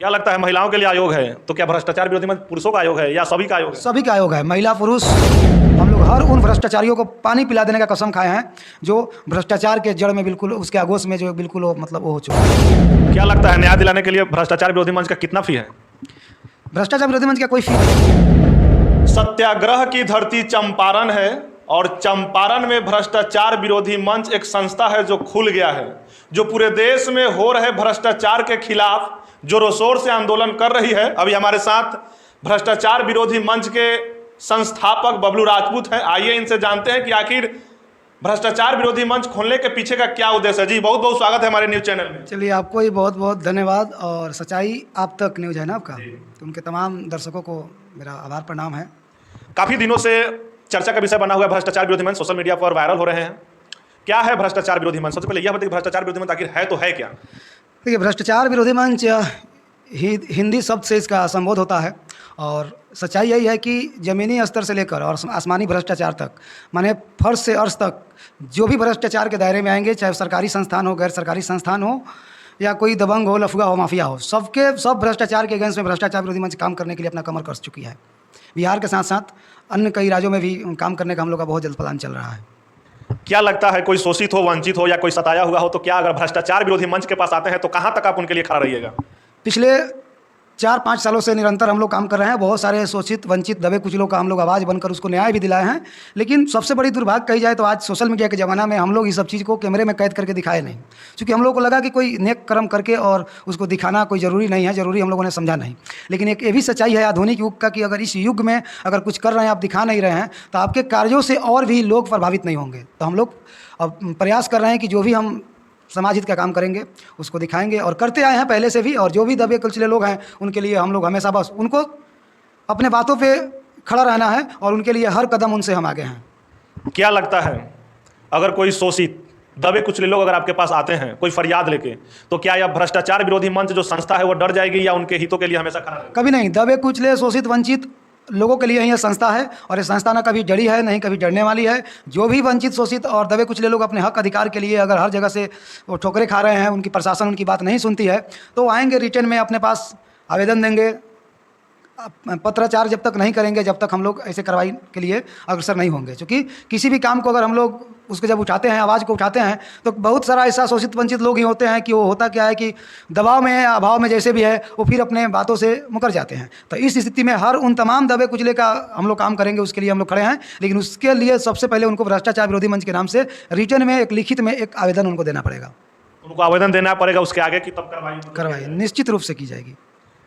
क्या लगता है महिलाओं के लिए आयोग है तो क्या भ्रष्टाचार विरोधी मंच पुरुषों का आयोग है या सभी का आयोग है? सभी का आयोग है, महिला पुरुष। हम लोग हर उन भ्रष्टाचारियों को पानी पिला देने का कसम खाए हैं जो भ्रष्टाचार के जड़ में बिल्कुल उसके आगोश में जो बिल्कुल वो मतलब वो हो चुका है। क्या लगता है न्याय दिलाने के लिए भ्रष्टाचार विरोधी मंच का कितना फी है? भ्रष्टाचार विरोधी मंच का कोई फी नहीं। सत्याग्रह की धरती चंपारण है और चंपारण में भ्रष्टाचार विरोधी मंच एक संस्था है जो खुल गया है, जो पूरे देश में हो रहे भ्रष्टाचार के खिलाफ जोरों शोर से आंदोलन कर रही है। अभी हमारे साथ भ्रष्टाचार विरोधी मंच के संस्थापक बबलू राजपूत हैं। आइए इनसे जानते हैं कि आखिर भ्रष्टाचार विरोधी मंच खोलने के पीछे का क्या उद्देश्य है। जी बहुत बहुत स्वागत है हमारे न्यूज चैनल में। चलिए, आपको ही बहुत बहुत धन्यवाद। और सच्चाई आप तक न्यूज है ना आपका, तो उनके तमाम दर्शकों को मेरा आभार प्रणाम है। काफी दिनों से चर्चा का विषय बना हुआ है भ्रष्टाचार विरोधी मंच, सोशल मीडिया पर वायरल हो रहे हैं। क्या है भ्रष्टाचार विरोधी मंच? सबसे पहले यह बताइए भ्रष्टाचार विरोधी मंच आखिर है तो है क्या? देखिए, भ्रष्टाचार विरोधी मंच हिंदी शब्द से इसका संबोध होता है और सच्चाई यही है कि ज़मीनी स्तर से लेकर और आसमानी भ्रष्टाचार तक, माने फर्श से अर्श तक जो भी भ्रष्टाचार के दायरे में आएंगे, चाहे सरकारी संस्थान हो, गैर सरकारी संस्थान हो, या कोई दबंग हो, लफुआ हो, माफिया हो, सब भ्रष्टाचार के अगेंस्ट में भ्रष्टाचार विरोधी मंच काम करने के लिए अपना कमर कस चुकी है। बिहार के साथ साथ अन्य कई राज्यों में भी काम करने का हम लोग का बहुत जल्द प्लान चल रहा है। क्या लगता है कोई शोषित हो, वंचित हो या कोई सताया हुआ हो तो क्या अगर भ्रष्टाचार विरोधी मंच के पास आते हैं तो कहां तक आप उनके लिए खड़ा रहिएगा? पिछले 4-5 सालों से निरंतर हम लोग काम कर रहे हैं। बहुत सारे शोषित, वंचित, दबे कुचलों का हम लोग आवाज़ बनकर उसको न्याय भी दिलाए हैं। लेकिन सबसे बड़ी दुर्भाग्य कही जाए तो आज सोशल मीडिया के ज़माना में हम लोग इस सब चीज़ को कैमरे में कैद करके दिखाए नहीं, क्योंकि हम लोग को लगा कि कोई नेक कर्म करके और उसको दिखाना कोई ज़रूरी नहीं है, ज़रूरी हम लोगों ने समझा नहीं। लेकिन एक ये भी सच्चाई है आधुनिक युग का कि अगर इस युग में अगर कुछ कर रहे हैं, आप दिखा नहीं रहे हैं, तो आपके कार्यों से और भी लोग प्रभावित नहीं होंगे। तो हम लोग अब प्रयास कर रहे हैं कि जो भी हम समाज हित का काम करेंगे उसको दिखाएंगे और करते आए हैं पहले से भी। और जो भी दबे कुचले लोग हैं उनके लिए हम लोग हमेशा बस उनको अपने बातों पे खड़ा रहना है और उनके लिए हर कदम उनसे हम आगे हैं। क्या लगता है अगर कोई शोषित, दबे कुचले लोग अगर आपके पास आते हैं कोई फरियाद लेके, तो क्या यह भ्रष्टाचार विरोधी मंच जो संस्था है वो डर जाएगी या उनके हितों के लिए हमेशा खड़ा रहेगा? कभी नहीं। दबे कुचले, शोषित, वंचित लोगों के लिए यह संस्था है और ये संस्था ना कभी डरी है, नहीं कभी डरने वाली है। जो भी वंचित, शोषित और दबे कुचले लोग अपने हक अधिकार के लिए अगर हर जगह से वो ठोकरें खा रहे हैं, उनकी प्रशासन उनकी बात नहीं सुनती है, तो आएंगे रिटर्न में अपने पास आवेदन देंगे। पत्राचार जब तक नहीं करेंगे, जब तक हम लोग ऐसे कार्रवाई के लिए अग्रसर नहीं होंगे। क्योंकि किसी भी काम को अगर हम लोग उसको जब उठाते हैं, आवाज़ को उठाते हैं, तो बहुत सारा ऐसा शोषित वंचित लोग ही होते हैं कि वो होता क्या है कि दबाव में या अभाव में जैसे भी है वो फिर अपने बातों से मुकर जाते हैं। तो इस स्थिति में हर उन तमाम दबे कुचले का हम लोग काम करेंगे, उसके लिए हम लोग खड़े हैं। लेकिन उसके लिए सबसे पहले उनको भ्रष्टाचार विरोधी मंच के नाम से रिटर्न में एक लिखित में एक आवेदन उनको देना पड़ेगा। उनको आवेदन देना पड़ेगा, उसके आगे की तब कार्रवाई निश्चित रूप से की जाएगी।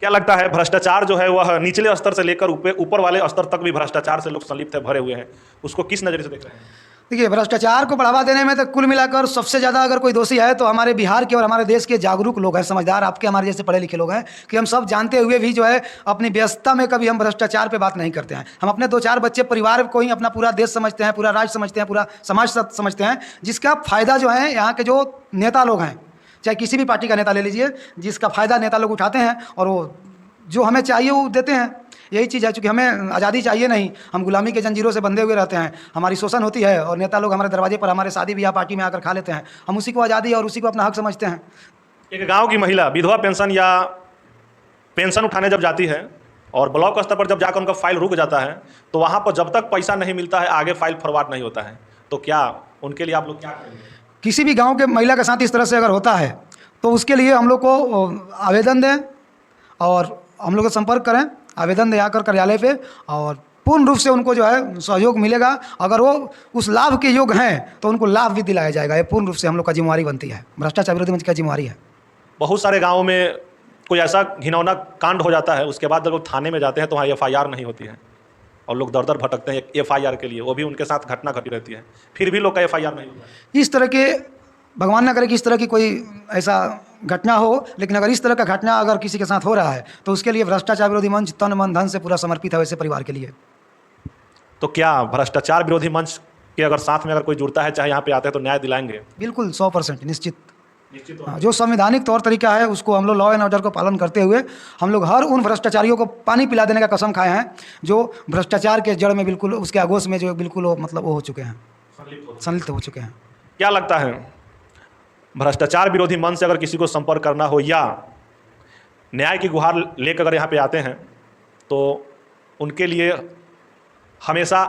क्या लगता है भ्रष्टाचार जो है वह निचले स्तर से लेकर ऊपर वाले स्तर तक भी भ्रष्टाचार से लोग संलिप्त है, भरे हुए हैं, उसको किस नज़रिए से देख रहे हैं? देखिए, भ्रष्टाचार को बढ़ावा देने में तो कुल मिलाकर सबसे ज़्यादा अगर कोई दोषी है तो हमारे बिहार के और हमारे देश के जागरूक लोग हैं, समझदार, आपके हमारे जैसे पढ़े लिखे लोग हैं, कि हम सब जानते हुए भी जो है अपनी व्यस्तता में कभी हम भ्रष्टाचार पे बात नहीं करते हैं। हम अपने 2-4 बच्चे परिवार को ही अपना पूरा देश समझते हैं, पूरा राज्य समझते हैं, पूरा समाज समझते हैं, जिसका फ़ायदा जो है यहाँ के जो नेता लोग हैं, चाहे किसी भी पार्टी का नेता ले लीजिए, जिसका फ़ायदा नेता लोग उठाते हैं और वो जो हमें चाहिए वो देते हैं। यही चीज़ है, चूँकि हमें आज़ादी चाहिए नहीं, हम गुलामी के जंजीरों से बंधे हुए रहते हैं, हमारी शोषण होती है और नेता लोग हमारे दरवाजे पर हमारे शादी ब्याह पार्टी में आकर खा लेते हैं। हम उसी को आज़ादी और उसी को अपना हक समझते हैं। एक गांव की महिला विधवा पेंशन या पेंशन उठाने जब जाती है और ब्लॉक स्तर पर जब जाकर उनका फाइल रुक जाता है, तो वहाँ पर जब तक पैसा नहीं मिलता है आगे फाइल फॉरवर्ड नहीं होता है, तो क्या उनके लिए आप लोग क्या करेंगे? किसी भी गाँव के महिला के साथ इस तरह से अगर होता है तो उसके लिए हम लोग को आवेदन दें और हम लोग को संपर्क करें, आवेदन दे आकर कार्यालय पे, और पूर्ण रूप से उनको जो है सहयोग मिलेगा। अगर वो उस लाभ के योग्य हैं तो उनको लाभ भी दिलाया जाएगा। ये पूर्ण रूप से हम लोग का जिम्मेवारी बनती है, भ्रष्टाचार विरोधी मंच की जिम्मेवारी है। बहुत सारे गाँव में कोई ऐसा घिनौना कांड हो जाता है, उसके बाद जब लोग थाने में जाते हैं तो वहाँ FIR नहीं होती है और लोग दर दर भटकते हैं FIR के लिए, वो भी उनके साथ घटना घटी रहती है, फिर भी लोग का FIR नहीं होता है। इस तरह के, भगवान ना करे कि इस तरह की कोई ऐसा घटना हो, लेकिन अगर इस तरह का घटना अगर किसी के साथ हो रहा है तो उसके लिए भ्रष्टाचार विरोधी मंच तन मन धन से पूरा समर्पित है वैसे परिवार के लिए। तो क्या भ्रष्टाचार विरोधी मंच के अगर साथ में अगर कोई जुड़ता है, चाहे यहाँ पे आता है, तो न्याय दिलाएंगे? बिल्कुल 100% निश्चित। निश्चित। जो संवैधानिक तौर तरीका है उसको हम लोग लॉ एंड ऑर्डर को पालन करते हुए हम लोग हर उन भ्रष्टाचारियों को पानी पिला देने का कसम खाए हैं जो भ्रष्टाचार के जड़ में बिल्कुल उसके आगोश में जो बिल्कुल वो मतलब वो हो चुके हैं, संलिप्त हो चुके हैं। क्या लगता है भ्रष्टाचार विरोधी मंच से अगर किसी को संपर्क करना हो या न्याय की गुहार लेकर अगर यहाँ पे आते हैं तो उनके लिए हमेशा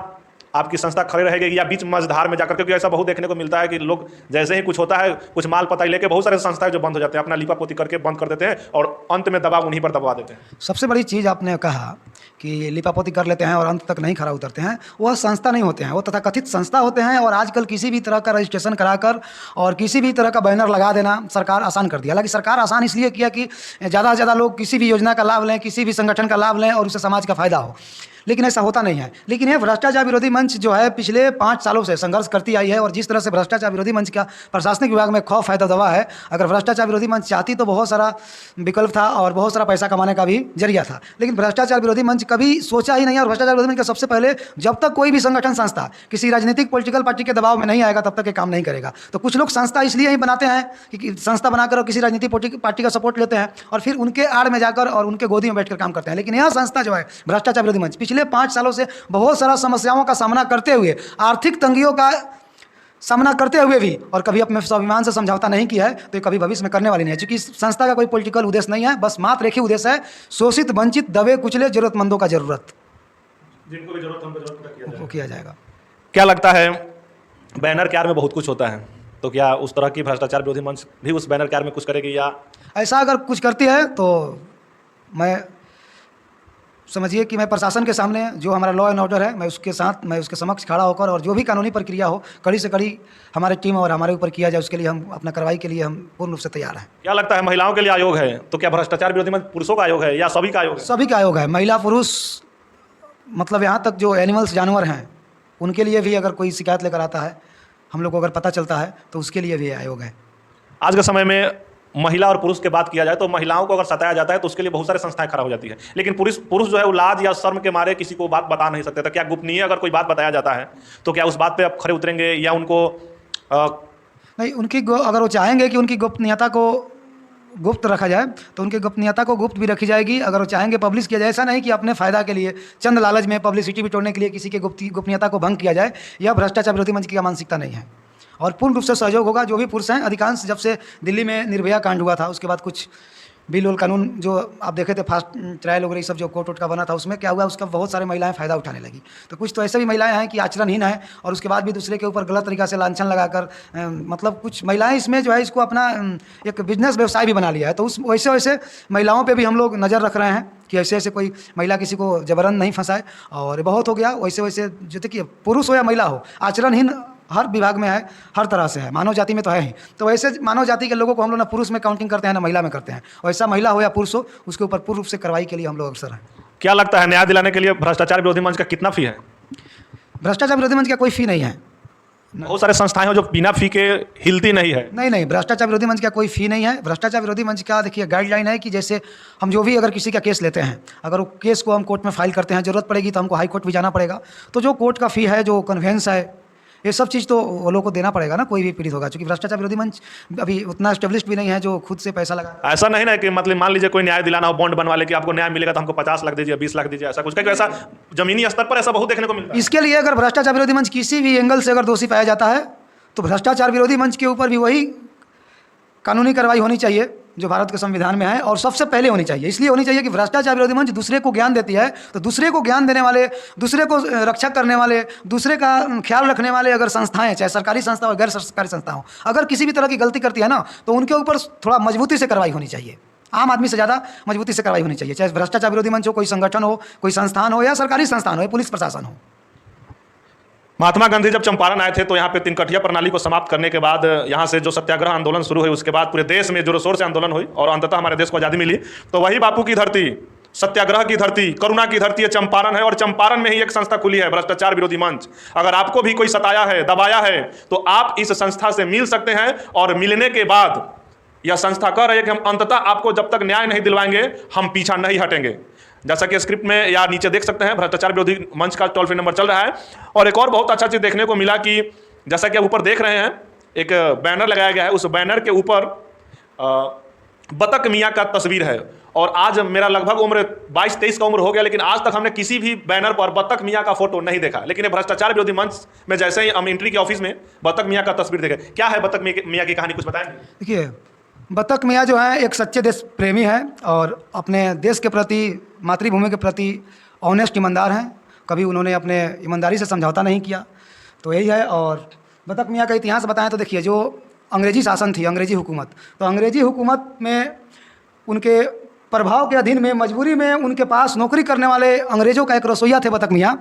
आपकी संस्था खड़े रहेगी या बीच मझधार में जाकर, क्योंकि ऐसा बहुत देखने को मिलता है कि लोग जैसे ही कुछ होता है, कुछ माल पता लेके बहुत सारे संस्थाएं जो बंद हो जाते हैं, अपना लिपापोती करके बंद कर देते हैं और अंत में दबाव उन्हीं पर दबा देते हैं। सबसे बड़ी चीज़ आपने कहा कि लिपापोती कर लेते हैं और अंत तक नहीं खरा उतरते हैं, वह संस्था नहीं होते हैं, वो तथाकथित संस्था होते हैं। और आजकल किसी भी तरह का रजिस्ट्रेशन कराकर और किसी भी तरह का बैनर लगा देना सरकार आसान कर दिया। हालांकि सरकार आसान इसलिए किया कि ज़्यादा से ज़्यादा लोग किसी भी योजना का लाभ लें, किसी भी संगठन का लाभ लें और उससे समाज का फायदा हो, लेकिन ऐसा होता नहीं है। लेकिन ये भ्रष्टाचार विरोधी मंच जो है पिछले 5 सालों से संघर्ष करती आई है और जिस तरह से भ्रष्टाचार विरोधी मंच का प्रशासनिक विभाग में खौफ है, दबा है, अगर भ्रष्टाचार विरोधी मंच चाहती तो बहुत सारा विकल्प था और बहुत सारा पैसा कमाने का भी जरिया था। लेकिन भ्रष्टाचार विरोधी मंच कभी सोचा ही नहीं। और भ्रष्टाचार विरोधी मंच का सबसे पहले, जब तक कोई भी संगठन संस्था किसी राजनीतिक पॉलिटिकल पार्टी के दबाव में नहीं आएगा तब तक ये काम नहीं करेगा। तो कुछ लोग संस्था इसलिए ही बनाते हैं कि संस्था बनाकर किसी राजनीतिक पार्टी का सपोर्ट लेते हैं और फिर उनके आड़ में जाकर और उनके गोदी में बैठकर काम करते हैं। लेकिन यह संस्था जो है भ्रष्टाचार विरोधी मंच पिछले 5 सालों से बहुत सारा समस्याओं का सामना करते हुए, आर्थिक तंगियों का सामना करते हुए भी, और कभी अपने स्वाभिमान से समझौता नहीं किया है, तो ये कभी भविष्य में करने वाली नहीं है। क्योंकि इस संस्था का कोई पॉलिटिकल उद्देश्य नहीं है, बस मात्र एक ही उद्देश्य है, शोषित, वंचित, दबे कुचले जरूरतमंदों का जरूरत, जिनको भी जरूरत उनको जरूरत किया जाएगा। क्या लगता है, बैनर के आड़ में बहुत कुछ होता है, तो क्या उस तरह की भ्रष्टाचार विरोधी मंच भी उस बैनर के आड़ में कुछ करेगी? या ऐसा अगर कुछ करती है तो मैं समझिए कि मैं प्रशासन के सामने, जो हमारा लॉ एंड ऑर्डर है, मैं उसके साथ, मैं उसके समक्ष खड़ा होकर और जो भी कानूनी प्रक्रिया हो कड़ी से कड़ी हमारी टीम और हमारे ऊपर किया जाए, उसके लिए हम अपना कार्रवाई के लिए हम पूर्ण रूप से तैयार हैं। क्या लगता है, महिलाओं के लिए आयोग है, तो क्या भ्रष्टाचार विरोधी मंच पुरुषों का आयोग है या सभी का आयोग है? सभी का आयोग है, महिला पुरुष, मतलब यहाँ तक जो एनिमल्स, जानवर हैं, उनके लिए भी अगर कोई शिकायत लेकर आता है, हम लोग को अगर पता चलता है, तो उसके लिए भी आयोग है। आज के समय में महिला और पुरुष की बात किया जाए तो महिलाओं को अगर सताया जाता है तो उसके लिए बहुत सारी संस्थाएं खड़ा हो जाती है, लेकिन पुरुष जो है वो लाज या शर्म के मारे किसी को बात बता नहीं सकते। तो क्या गोपनीय अगर कोई बात बताया जाता है तो क्या उस बात पे आप खड़े उतरेंगे या उनको नहीं, उनकी अगर वो चाहेंगे कि उनकी गोपनीयता को गुप्त रखा जाए तो उनकी गोपनीयता को गुप्त भी रखी जाएगी। अगर वो चाहेंगे पब्लिश किया जाए, ऐसा नहीं कि अपने फ़ायदा के लिए, चंद लालच में, पब्लिसिटी बिटोरने के लिए किसी के गोपनीयता को भंग किया जाए, यह भ्रष्टाचार विरोधी मंच की मानसिकता नहीं है। और पूर्ण रूप से सहयोग होगा। जो भी पुरुष हैं, अधिकांश जब से दिल्ली में निर्भया कांड हुआ था उसके बाद कुछ बिल और कानून जो आप देखे थे, फास्ट ट्रायल वगैरह सब जो कोर्ट वोट का बना था, उसमें क्या हुआ, उसका बहुत सारे महिलाएं फ़ायदा उठाने लगी। तो कुछ तो ऐसे भी महिलाएं हैं कि आचरणहीन है और उसके बाद भी दूसरे के ऊपर गलत तरीक़ा से लांछन लगाकर, मतलब कुछ महिलाएं इसमें जो है इसको अपना एक बिजनेस व्यवसाय भी बना लिया है। तो उस वैसे महिलाओं पर भी हम लोग नज़र रख रहे हैं कि ऐसे कोई महिला किसी को जबरन नहीं फंसाए। और बहुत हो गया वैसे जो देखिए, पुरुष हो या महिला हो, आचरणहीन हर विभाग में है, हर तरह से है, मानव जाति में तो है ही। तो वैसे मानव जाति के लोगों को हम लोग ना पुरुष में काउंटिंग करते हैं ना महिला में करते हैं। वैसा महिला हो या पुरुष हो, उसके ऊपर पूर्ण रूप से कार्रवाई के लिए हम लोग अवसर हैं। क्या लगता है, न्याय दिलाने के लिए भ्रष्टाचार विरोधी मंच का कितना फी है? भ्रष्टाचार विरोधी मंच का कोई फ़ी नहीं है। बहुत सारे संस्थाएं हैं जो बिना फी के हिलती नहीं है। नहीं, भ्रष्टाचार विरोधी मंच का कोई फ़ी नहीं है। भ्रष्टाचार विरोधी मंच का देखिए गाइडलाइन है कि जैसे हम जो भी अगर किसी का केस लेते हैं, अगर वो केस को हम कोर्ट में फाइल करते हैं, ज़रूरत पड़ेगी तो हमको हाई कोर्ट भी जाना पड़ेगा। तो जो कोर्ट का फ़ी है, जो कन्वेंस है, ये सब चीज़ तो वो लोग को देना पड़ेगा ना, कोई भी पीड़ित होगा। क्योंकि भ्रष्टाचार विरोधी मंच अभी उतना एस्टेब्लिश्ड भी नहीं है जो खुद से पैसा लगा। ऐसा नहीं ना कि मतलब मान लीजिए कोई न्याय दिलाना हो, बॉन्ड बनवा ले कि आपको न्याय मिलेगा तो हमको 50 लाख दीजिए, 20 लाख दीजिए, ऐसा कुछ क्या? ऐसा जमीनी स्तर पर ऐसा बहुत देखने को मिलता है। इसके लिए अगर भ्रष्टाचार विरोधी मंच किसी भी एंगल से अगर दोषी पाया जाता है तो भ्रष्टाचार विरोधी मंच के ऊपर भी वही कानूनी कार्रवाई होनी चाहिए जो भारत के संविधान में है, और सबसे पहले होनी चाहिए। इसलिए होनी चाहिए कि भ्रष्टाचार विरोधी मंच दूसरे को ज्ञान देती है, तो दूसरे को ज्ञान देने वाले, दूसरे को रक्षा करने वाले, दूसरे का ख्याल रखने वाले अगर संस्थाएं, चाहे सरकारी संस्था हो गैर सरकारी संस्था हो, अगर किसी भी तरह की गलती करती है ना, तो उनके ऊपर थोड़ा मजबूती से कार्रवाई होनी चाहिए। आम आदमी से ज़्यादा मजबूती से कार्रवाई होनी चाहिए, चाहे भ्रष्टाचार विरोधी मंच हो, कोई संगठन हो, कोई संस्थान हो, या सरकारी संस्थान हो, या पुलिस प्रशासन हो। महात्मा गांधी जब चंपारण आए थे तो यहाँ पे तिनकठिया प्रणाली को समाप्त करने के बाद यहाँ से जो सत्याग्रह आंदोलन शुरू हुई, उसके बाद पूरे देश में जोरों शोर से आंदोलन हुई और अंततः हमारे देश को आज़ादी मिली। तो वही बापू की धरती, सत्याग्रह की धरती, करुणा की धरती चंपारण है, और चंपारण में ही एक संस्था खुली है, भ्रष्टाचार विरोधी मंच। अगर आपको भी कोई सताया है, दबाया है, तो आप इस संस्था से मिल सकते हैं, और मिलने के बाद यह संस्था कह रही है कि हम अंततः आपको जब तक न्याय नहीं दिलवाएंगे हम पीछा नहीं हटेंगे। जैसा कि स्क्रिप्ट में या नीचे देख सकते हैं, भ्रष्टाचार विरोधी मंच का टोल फ्री नंबर चल रहा है। और एक और बहुत अच्छा चीज़ देखने को मिला कि जैसा कि आप ऊपर देख रहे हैं, एक बैनर लगाया गया है, उस बैनर के ऊपर बतख मियाँ का तस्वीर है। और आज मेरा लगभग उम्र 22-23 का उम्र हो गया, लेकिन आज तक हमने किसी भी बैनर पर बतख मियाँ का फोटो नहीं देखा। लेकिन ये भ्रष्टाचार विरोधी मंच में जैसे ही हम एंट्री के ऑफिस में बतख मियाँ का तस्वीर देखे। क्या है बतख मियाँ की कहानी, कुछ बताएंगे? देखिए, बतख मियाँ जो है एक सच्चे देश प्रेमी हैं और अपने देश के प्रति, मातृभूमि के प्रति ऑनेस्ट ईमानदार हैं। कभी उन्होंने अपने ईमानदारी से समझौता नहीं किया, तो यही है। और बतख मियाँ का इतिहास बताएं तो देखिए, जो अंग्रेजी शासन थी, अंग्रेजी हुकूमत, तो अंग्रेजी हुकूमत में उनके प्रभाव के अधीन में, मजबूरी में उनके पास नौकरी करने वाले अंग्रेज़ों का एक रसोइया थे बतख मियाँ,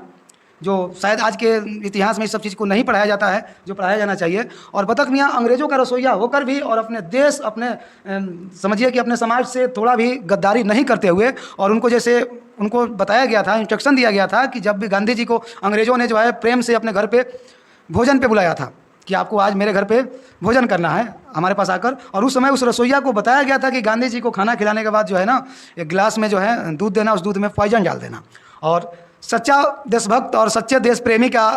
जो शायद आज के इतिहास में इस सब चीज़ को नहीं पढ़ाया जाता है जो पढ़ाया जाना चाहिए। और बतख मियाँ अंग्रेज़ों का रसोइया होकर भी और अपने देश, अपने समझिए कि अपने समाज से थोड़ा भी गद्दारी नहीं करते हुए, और उनको जैसे उनको बताया गया था, इंस्ट्रक्शन दिया गया था कि जब भी गांधी जी को अंग्रेज़ों ने जो है प्रेम से अपने घर पे भोजन पे बुलाया था कि आपको आज मेरे घर पे भोजन करना है हमारे पास आकर, और उस समय उस रसोइया को बताया गया था कि गांधी जी को खाना खिलाने के बाद जो है ना, एक गिलास में जो है दूध देना, उस दूध में पॉइजन डाल देना। और सच्चा देशभक्त और सच्चे देश प्रेमी का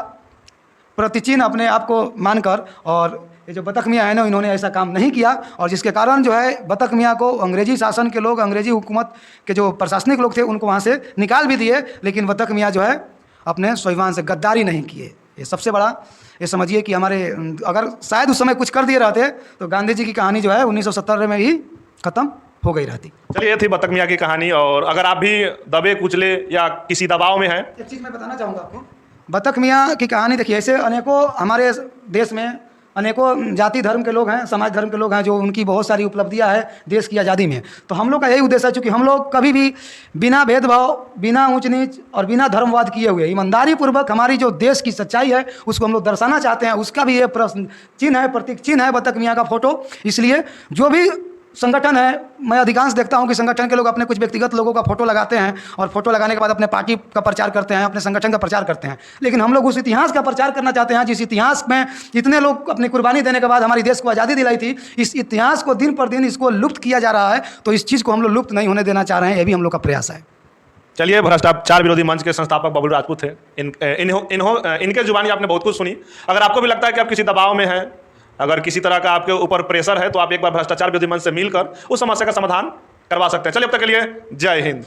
प्रतिचिन्ह अपने आप को मानकर, और ये जो बतख मियाँ है ना, इन्होंने ऐसा काम नहीं किया, और जिसके कारण जो है बतख मियाँ को अंग्रेजी शासन के लोग, अंग्रेजी हुकूमत के जो प्रशासनिक लोग थे, उनको वहाँ से निकाल भी दिए, लेकिन बतख मियाँ जो है अपने स्वाभिमान से गद्दारी नहीं किए। ये सबसे बड़ा, ये समझिए कि हमारे, अगर शायद उस समय कुछ कर दिए रहते तो गांधी जी की कहानी जो है 1970 में ही ख़त्म हो गई रहती। चलिए, ये थी बतख मियाँ की कहानी। और अगर आप भी दबे कुचले या किसी दबाव में हैं, एक चीज़ मैं बताना चाहूँगा आपको, बतख मियाँ की कहानी देखिए, ऐसे अनेकों हमारे देश में अनेकों जाति धर्म के लोग हैं, समाज धर्म के लोग हैं, जो उनकी बहुत सारी उपलब्धियां हैं देश की आज़ादी में। तो हम लोग का यही उद्देश्य है, चूँकि हम लोग कभी भी बिना भेदभाव, बिना ऊंच नीच और बिना धर्मवाद किए हुए ईमानदारी पूर्वक हमारी जो देश की सच्चाई है उसको हम लोग दर्शाना चाहते हैं। उसका भी ये प्रश्न चिन्ह है, प्रतीक चिन्ह है बतख मियाँ का फोटो। इसलिए जो भी संगठन है, मैं अधिकांश देखता हूं कि संगठन के लोग अपने कुछ व्यक्तिगत लोगों का फोटो लगाते हैं, और फोटो लगाने के बाद अपने पार्टी का प्रचार करते हैं, अपने संगठन का प्रचार करते हैं। लेकिन हम लोग उस इतिहास का प्रचार करना चाहते हैं जिस इतिहास में इतने लोग अपनी कुर्बानी देने के बाद हमारी देश को आज़ादी दिलाई थी। इस इतिहास को दिन पर दिन इसको लुप्त किया जा रहा है, तो इस चीज़ को हम लोग लुप्त नहीं होने देना चाह रहे हैं। ये भी हम लोग का प्रयास है। चलिए, भ्रष्टाचार विरोधी मंच के संस्थापक बबलू राजपूत थे। इनके जुबानी आपने बहुत कुछ सुनी। अगर आपको भी लगता है कि आप किसी दबाव में हैं, अगर किसी तरह का आपके ऊपर प्रेशर है, तो आप एक बार भ्रष्टाचार विरोधी मंच से मिलकर उस समस्या का समाधान करवा सकते हैं। चलिए, अब तक के लिए जय हिंद।